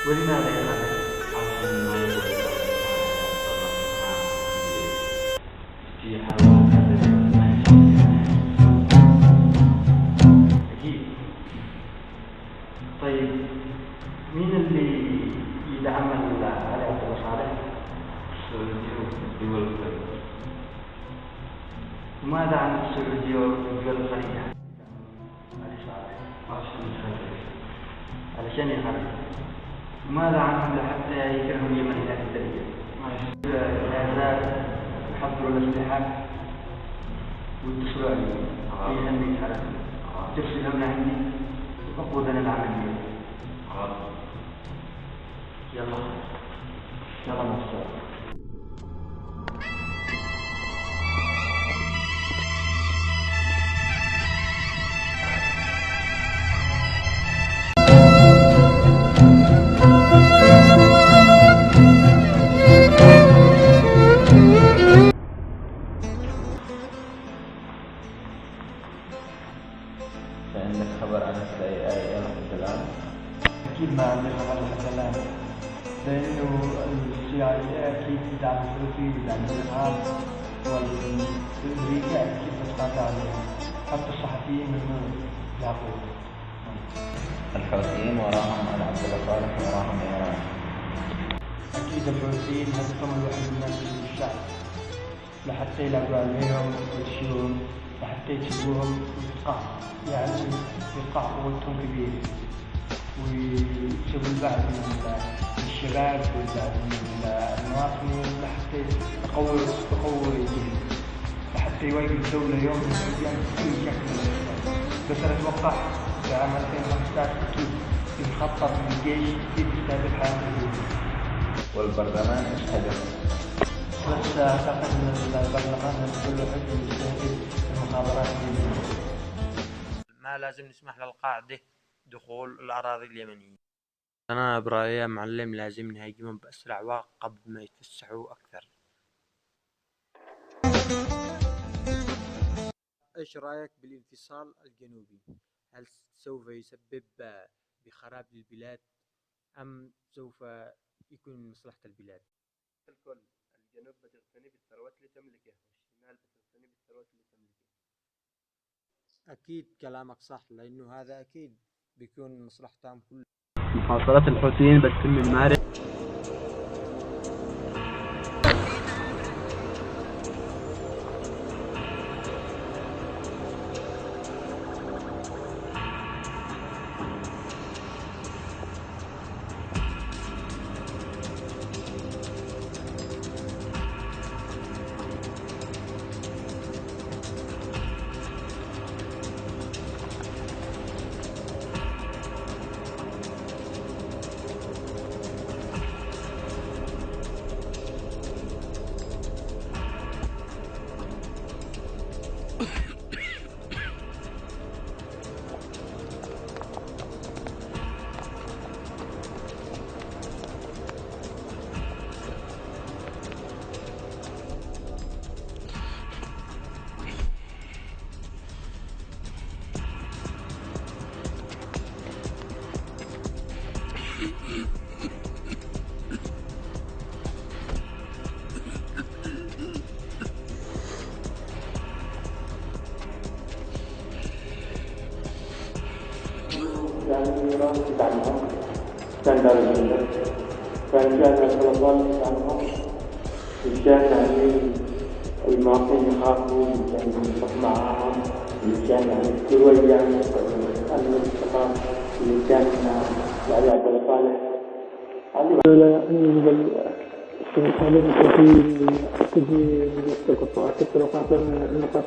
ولماذا يا خالد؟ عشان ما يقول في حوادث ما أكيد. طيب مين اللي يدعم علي عبد الله صالح؟ السعودية والدول الخليج. وماذا عن السعودية والدول الخليج؟ علي صالح عشان يخرج. علشان يخرج. وماذا عنهم لحتى يكرهوا اليمن إلى الدنيا؟ الإعداد يحضروا الأسلحة ويتصلوا علي في أني حركة ترسلهم لعندي وقودنا العملية. يلا يلا نصر. فعندك خبر عن CIA لحد الآن؟ أكيد ما عندي خبر حتى الآن، لأنه CIA أكيد تدعم الحوثي وتدعم الإرهاب، والأمريكا أكيد بتقاطع عليهم، حتى الصحفيين منهم يعقوب. الحوثيين وراهم علي عبد الله صالح وراهم إيران. أكيد الحوثيين هدفهم الوحيد من نفس الشعب، لحتى يلعبوا عليهم ويدشوهم لحتى يسبوهم ويتقاع، يعني يتقاع قوتهم كبيرة، ويسبوا البعض من الشباب والبعض من المواطنين لحتى يقووا يدهم، لحتى يواجهوا الدولة يوم من الأيام بكل شكل من الأشكال. بس أنا أتوقع في عام 2015 أكيد يخطط من الجيش كيف يستهدف حياة الدولة. والبرلمان إيش هدف؟ بس أعتقد أن البرلمان كله حزب يستهدف المخابرات اليمنية. ما لازم نسمح للقاعدة دخول الأراضي اليمنية. أنا برأيي يا معلم لازم نهاجمهم بأسرع وقت قبل ما يتوسعوا أكثر. إيش رأيك بالانفصال الجنوبي؟ هل سوف يسبب بخراب للبلاد أم سوف يكون من مصلحة البلاد؟ الكل. الجنوب بتغتني بالثروات اللي تملكه، والشمال بتغتني بالثروات اللي تملكه. أكيد كلامك صح، لأنه هذا أكيد بيكون من مصلحتهم كلهم. محاصرات الحوثيين بتتم من مارس كان إيران تدعمهم، كان دار الهند، كان الخلفاء تدعمهم، كان يعني المواطنين يخافوا يعني ينفق معهم، كان يعني الدول يعني الانتقام اللي كان علي عبد الله صالح. بالنسبة للتوفيق تجي من القطاع النقاط